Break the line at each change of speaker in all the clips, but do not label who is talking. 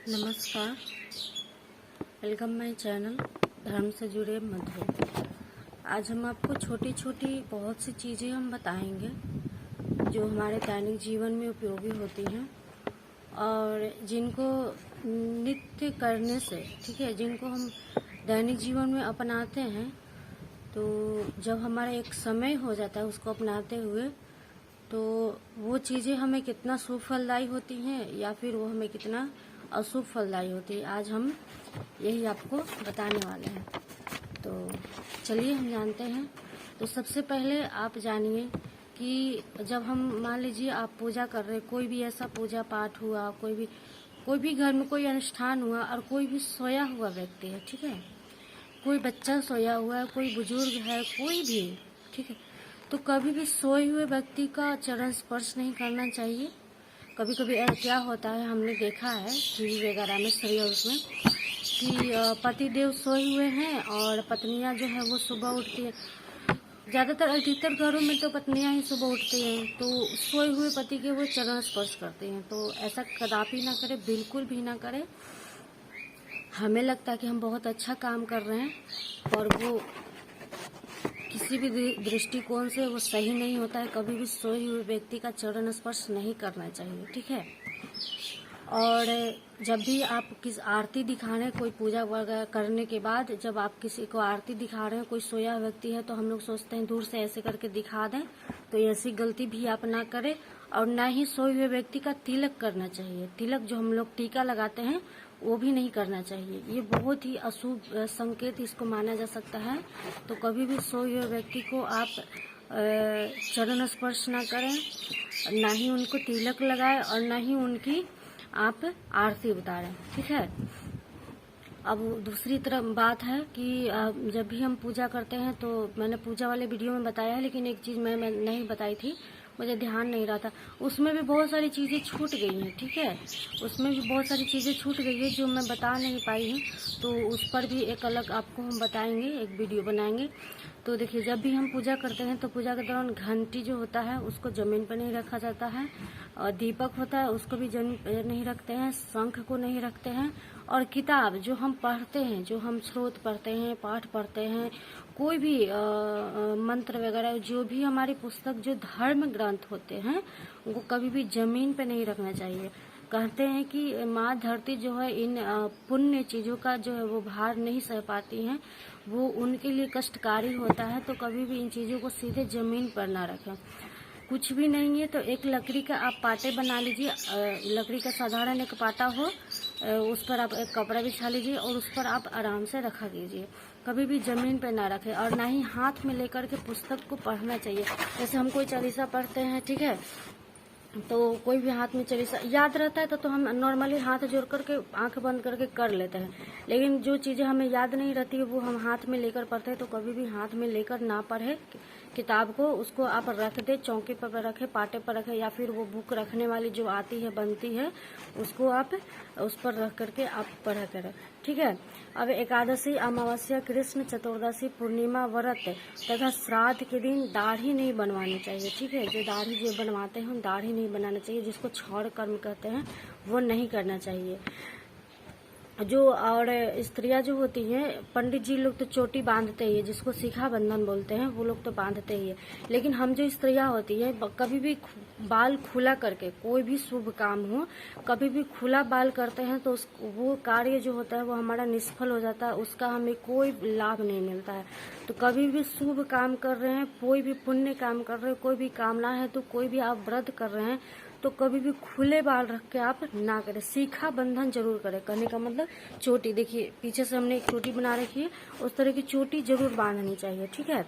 नमस्कार, welcome my channel धर्म से जुड़े मधु। आज हम आपको छोटी छोटी बहुत सी चीज़ें हम बताएंगे जो हमारे दैनिक जीवन में उपयोगी होती हैं और जिनको नित्य करने से, ठीक है, जिनको हम दैनिक जीवन में अपनाते हैं तो जब हमारा एक समय हो जाता है उसको अपनाते हुए तो वो चीज़ें हमें कितना शुभ फलदायी होती हैं या फिर वो हमें कितना अशुभ फलदायी होती है, आज हम यही आपको बताने वाले हैं। तो चलिए हम जानते हैं। तो सबसे पहले आप जानिए कि जब हम मान लीजिए आप पूजा कर रहे, कोई भी ऐसा पूजा पाठ हुआ, कोई भी घर में कोई अनुष्ठान हुआ और कोई भी सोया हुआ व्यक्ति है, ठीक है, कोई बच्चा सोया हुआ है, कोई बुजुर्ग है, कोई भी, ठीक है, तो कभी भी सोए हुए व्यक्ति का चरण स्पर्श नहीं करना चाहिए। कभी कभी क्या होता है, हमने देखा है टीवी वगैरह में, सीरियल्स में, कि पति देव सोए हुए हैं और पत्नियां जो है वो सुबह उठती है। ज़्यादातर अधिकतर घरों में तो पत्नियां ही सुबह उठती हैं, तो सोए हुए पति के वो चरण स्पर्श करते हैं। तो ऐसा कदापि ना करें, बिल्कुल भी ना करें। हमें लगता है कि हम बहुत अच्छा काम कर रहे हैं और वो किसी भी दृष्टिकोण से वो सही नहीं होता है। कभी भी सोए हुए व्यक्ति का चरण स्पर्श नहीं करना चाहिए, ठीक है। और जब भी आप किस आरती दिखा रहे हैं, कोई पूजा वगैरह करने के बाद जब आप किसी को आरती दिखा रहे हैं, कोई सोया व्यक्ति है, तो हम लोग सोचते हैं दूर से ऐसे करके दिखा दें। तो ऐसी गलती भी आप ना करें। और ना ही सोए हुए व्यक्ति का तिलक करना चाहिए। तिलक जो हम लोग टीका लगाते हैं वो भी नहीं करना चाहिए। ये बहुत ही अशुभ संकेत इसको माना जा सकता है। तो कभी भी सोए हुए व्यक्ति को आप चरण स्पर्श ना करें, ना ही उनको तिलक लगाएं और ना ही उनकी आप आरती उतारें, ठीक है। अब दूसरी तरफ बात है कि जब भी हम पूजा करते हैं, तो मैंने पूजा वाले वीडियो में बताया है, लेकिन एक चीज़ मैं नहीं बताई थी, मुझे ध्यान नहीं रहा था। उसमें भी बहुत सारी चीज़ें छूट गई हैं, ठीक है, उसमें भी बहुत सारी चीज़ें छूट गई है जो मैं बता नहीं पाई हूँ। तो उस पर भी एक अलग आपको हम बताएंगे, एक वीडियो बनाएंगे। तो देखिए, जब भी हम पूजा करते हैं तो पूजा के दौरान घंटी जो होता है उसको जमीन पर नहीं रखा जाता है, और दीपक होता है उसको भी जमीन पर नहीं रखते हैं, शंख को नहीं रखते हैं, और किताब जो हम पढ़ते हैं, जो हम स्रोत पढ़ते हैं, पाठ पढ़ते हैं, कोई भी मंत्र वगैरह, जो भी हमारी पुस्तक, जो धर्म ग्रंथ होते हैं, उनको कभी भी जमीन पे नहीं रखना चाहिए। कहते हैं कि माँ धरती जो है इन पुण्य चीज़ों का जो है वो भार नहीं सह पाती हैं, वो उनके लिए कष्टकारी होता है। तो कभी भी इन चीज़ों को सीधे जमीन पर ना रखें। कुछ भी नहीं है तो एक लकड़ी का आप पाटे बना लीजिए, लकड़ी का साधारण एक पाटा हो, उस पर आप एक कपड़ा बिछा लीजिए और उस पर आप आराम से रखा कीजिए। कभी भी जमीन पर ना रखें। और ना ही हाथ में लेकर के पुस्तक को पढ़ना चाहिए। जैसे हम कोई चालीसा पढ़ते हैं, ठीक है, तो कोई भी हाथ में चालीसा याद रहता है तो हम नॉर्मली हाथ जोड़ करके आंख बंद करके कर लेते हैं। लेकिन जो चीज़ें हमें याद नहीं रहती है वो हम हाथ में लेकर पढ़ते हैं। तो कभी भी हाथ में लेकर ना पढ़े किताब को, उसको आप रख दे, चौके पर रखे, पाटे पर रखे, या फिर वो बुक रखने वाली जो आती है, बनती है, उसको आप उस पर रख करके आप पढ़ा करें, ठीक है। अब एकादशी, अमावस्या, कृष्ण चतुर्दशी, पूर्णिमा, व्रत तथा श्राद्ध के दिन दाढ़ी नहीं बनवानी चाहिए, ठीक है। जो दाढ़ी जो बनवाते हैं दाढ़ी नहीं बनाना चाहिए, जिसको छौड़ कर्म कहते हैं, वो नहीं करना चाहिए। जो और स्त्रियां जो होती हैं, पंडित जी लोग तो चोटी बांधते ही है, जिसको शिखा बंधन बोलते हैं, वो लोग तो बांधते ही है। लेकिन हम जो स्त्रियां होती है, कभी भी बाल खुला करके कोई भी शुभ काम हो, कभी भी खुला बाल करते हैं तो वो कार्य जो होता है वो हमारा निष्फल हो जाता है, उसका हमें कोई लाभ नहीं मिलता है। तो कभी भी शुभ काम कर रहे हैं, कोई भी पुण्य काम कर रहे हैं, कोई भी कामना है, तो कोई भी आप व्रत कर रहे हैं, तो कभी भी खुले बाल रख के आप ना करें। शिखा बंधन जरूर करें। कहने का मतलब चोटी, देखिए पीछे से हमने एक चोटी बना रखी है, उस तरह की चोटी जरूर बांधनी चाहिए, ठीक है।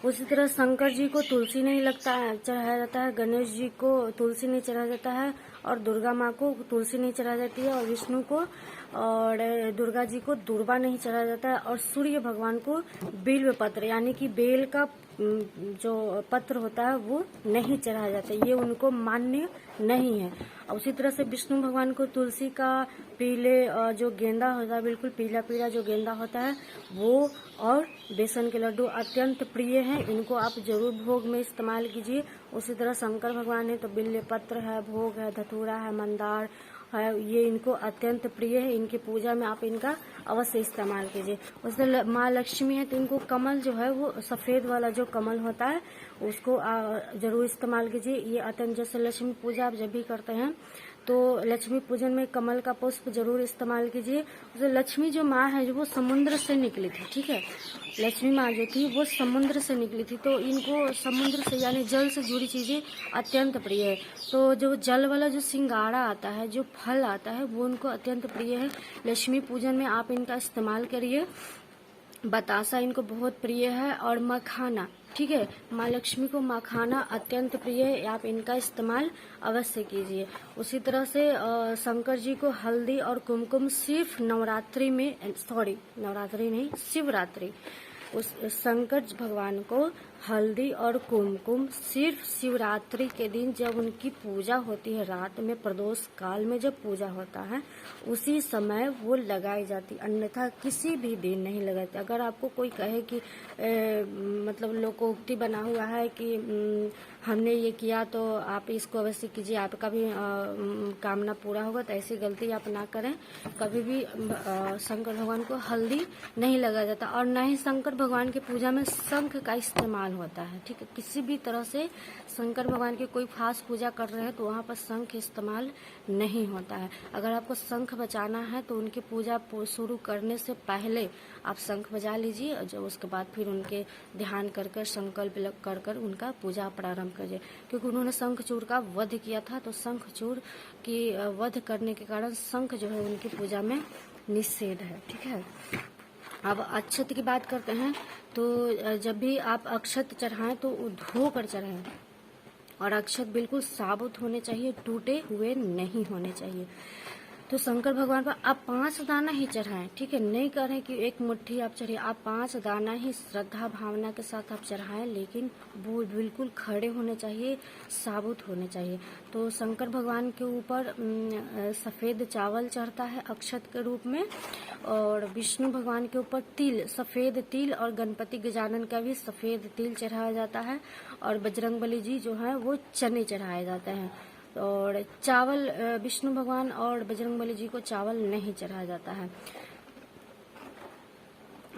उसी तरह शंकर जी को तुलसी नहीं चढ़ाया जाता है, गणेश जी को तुलसी नहीं चढ़ाया जाता है, और दुर्गा माँ को तुलसी नहीं चढ़ाई जाती है, और विष्णु को और दुर्गा जी को दुर्वा नहीं चढ़ाया जाता है, और सूर्य भगवान को बिल्व पत्र यानी कि बेल का जो पत्र होता है वो नहीं चढ़ाया जाता है, ये उनको मान्य नहीं है। और उसी तरह से विष्णु भगवान को तुलसी का पीले जो गेंदा होता है, बिल्कुल पीला पीला जो गेंदा होता है, वो और बेसन के लड्डू अत्यंत प्रिय हैं, इनको आप जरूर भोग में इस्तेमाल कीजिए। उसी तरह शंकर भगवान है तो बिल्व पत्र है, भोग है, धतूरा है, मंदार है, ये इनको अत्यंत प्रिय है। इनकी पूजा में आप इनका अवश्य इस्तेमाल कीजिए। उसमें माँ लक्ष्मी है तो इनको कमल जो है वो सफेद वाला जो कमल होता है उसको जरूर इस्तेमाल कीजिए। ये अत्यंत, जैसे लक्ष्मी पूजा आप जब भी करते हैं तो लक्ष्मी पूजन में कमल का पुष्प जरूर इस्तेमाल कीजिए। तो लक्ष्मी जो माँ है जो वो समुद्र से निकली थी, ठीक है, लक्ष्मी माँ जो थी वो समुद्र से निकली थी, तो इनको समुद्र से यानी जल से जुड़ी चीजें अत्यंत प्रिय है। तो जो जल वाला जो सिंगाड़ा आता है, जो फल आता है, वो उनको अत्यंत प्रिय है। लक्ष्मी पूजन में आप इनका इस्तेमाल करिए। बतासा इनको बहुत प्रिय है, और मखाना, ठीक है, माँ लक्ष्मी को मखाना अत्यंत प्रिय है, आप इनका इस्तेमाल अवश्य कीजिए। उसी तरह से शंकर जी को हल्दी और कुमकुम सिर्फ नवरात्रि में, नवरात्रि नहीं, शिवरात्रि, उस शंकर भगवान को हल्दी और कुमकुम सिर्फ शिवरात्रि के दिन जब उनकी पूजा होती है, रात में प्रदोष काल में जब पूजा होता है उसी समय वो लगाई जाती, अन्यथा किसी भी दिन नहीं लगाती। अगर आपको कोई कहे कि मतलब लोकोक्ति बना हुआ है कि हमने ये किया तो आप इसको अवश्य कीजिए, आपका भी कामना पूरा होगा, तो ऐसी गलती आप ना करें। कभी भी शंकर भगवान को हल्दी नहीं लगाया जाता, और न ही शंकर भगवान की पूजा में शंख का इस्तेमाल होता है, ठीक है। किसी भी तरह से शंकर भगवान की कोई खास पूजा कर रहे हैं तो वहाँ पर शंख इस्तेमाल नहीं होता है। अगर आपको शंख बजाना है तो उनकी पूजा शुरू करने से पहले आप शंख बजा लीजिए, और जब उसके बाद फिर उनके ध्यान कर कर संकल्प कर कर उनका पूजा प्रारंभ कीजिए, क्योंकि उन्होंने शंखचूड़ का वध किया था। तो शंखचूड़ की वध करने के कारण शंख जो है उनकी पूजा में निषेध है, ठीक है। अब अक्षत की बात करते हैं, तो जब भी आप अक्षत चढ़ाएं तो धो कर चढ़ाएं, और अक्षत बिल्कुल साबुत होने चाहिए, टूटे हुए नहीं होने चाहिए। तो शंकर भगवान पर आप 5 दाना ही चढ़ाएं, ठीक है, नहीं करें कि एक मुट्ठी आप चढ़िए, आप 5 दाना ही श्रद्धा भावना के साथ आप चढ़ाएं, लेकिन वो बिल्कुल खड़े होने चाहिए, साबुत होने चाहिए। तो शंकर भगवान के ऊपर सफेद चावल चढ़ता है अक्षत के रूप में, और विष्णु भगवान के ऊपर तिल, सफेद तिल, और गणपति गजानन का भी सफेद तिल चढ़ाया जाता है, और बजरंगबली जी जो है वो चने चढ़ाए जाते हैं। और चावल विष्णु भगवान और बजरंगबली जी को चावल नहीं चढ़ाया जाता है।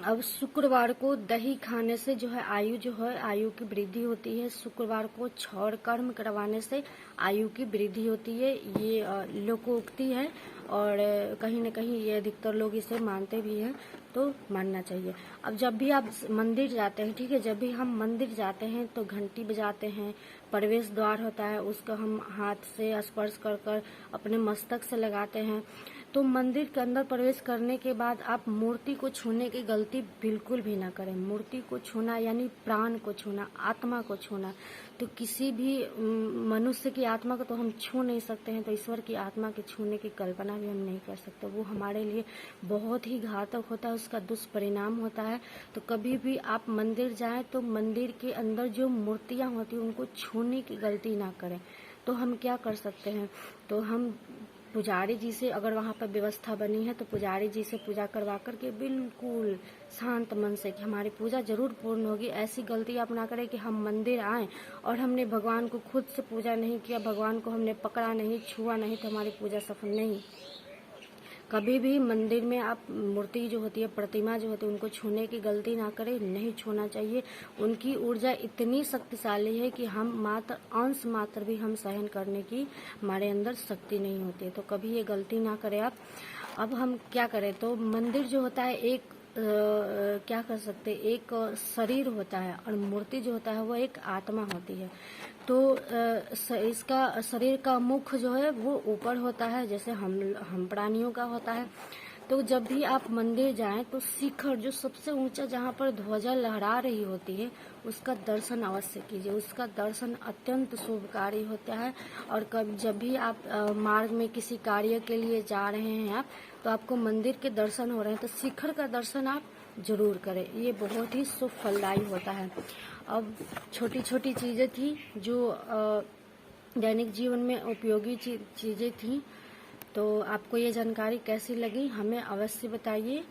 अब शुक्रवार को दही खाने से जो है आयु की वृद्धि होती है। शुक्रवार को छौर कर्म करवाने से आयु की वृद्धि होती है, ये लोकोक्ति है, और कहीं न कहीं ये अधिकतर लोग इसे मानते भी हैं, तो मानना चाहिए। अब जब भी आप मंदिर जाते हैं, ठीक है, जब भी हम मंदिर जाते हैं तो घंटी बजाते हैं, प्रवेश द्वार होता है उसका हम हाथ से स्पर्श कर कर अपने मस्तक से लगाते हैं। तो मंदिर के अंदर प्रवेश करने के बाद आप मूर्ति को छूने की गलती बिल्कुल भी ना करें। मूर्ति को छूना यानी प्राण को छूना, आत्मा को छूना। तो किसी भी मनुष्य की आत्मा को तो हम छू नहीं सकते हैं, तो ईश्वर की आत्मा के छूने की कल्पना भी हम नहीं कर सकते। वो हमारे लिए बहुत ही घातक होता है, उसका दुष्परिणाम होता है। तो कभी भी आप मंदिर जाएं तो मंदिर के अंदर जो मूर्तियां होती हैं उनको छूने की गलती ना करें। तो हम क्या कर सकते हैं, तो हम पुजारी जी से, अगर वहाँ पर व्यवस्था बनी है तो पुजारी जी से पूजा करवा करके बिल्कुल शांत मन से कि हमारी पूजा जरूर पूर्ण होगी। ऐसी गलती आप ना करें कि हम मंदिर आए और हमने भगवान को खुद से पूजा नहीं किया, भगवान को हमने पकड़ा नहीं, छुआ नहीं, तो हमारी पूजा सफल नहीं। कभी भी मंदिर में आप मूर्ति जो होती है, प्रतिमा जो होती है, उनको छूने की गलती ना करें, नहीं छूना चाहिए। उनकी ऊर्जा इतनी शक्तिशाली है कि हम मात्र अंश मात्र भी हम सहन करने की हमारे अंदर शक्ति नहीं होती है। तो कभी ये गलती ना करें आप। अब हम क्या करें, तो मंदिर जो होता है एक क्या कर सकते, एक शरीर होता है, और मूर्ति जो होता है वो एक आत्मा होती है। तो इसका शरीर का मुख जो है वो ऊपर होता है, जैसे हम प्राणियों का होता है। तो जब भी आप मंदिर जाएं तो शिखर, जो सबसे ऊंचा जहां पर ध्वजा लहरा रही होती है, उसका दर्शन अवश्य कीजिए। उसका दर्शन अत्यंत शुभकारी होता है। और जब भी आप मार्ग में किसी कार्य के लिए जा रहे हैं आप, तो आपको मंदिर के दर्शन हो रहे हैं तो शिखर का दर्शन आप जरूर करें, ये बहुत ही शुभ फलदायी होता है। अब छोटी छोटी चीजें थी जो दैनिक जीवन में उपयोगी चीजें थी। तो आपको ये जानकारी कैसी लगी हमें अवश्य बताइए।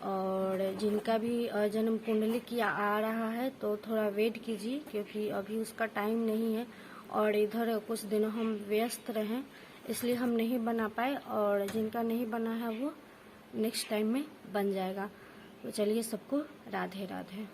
और जिनका भी जन्म कुंडली की आ रहा है तो थोड़ा वेट कीजिए, क्योंकि अभी उसका टाइम नहीं है, और इधर कुछ दिनों हम व्यस्त रहें, इसलिए हम नहीं बना पाए, और जिनका नहीं बना है वो नेक्स्ट टाइम में बन जाएगा। तो चलिए सबको राधे राधे।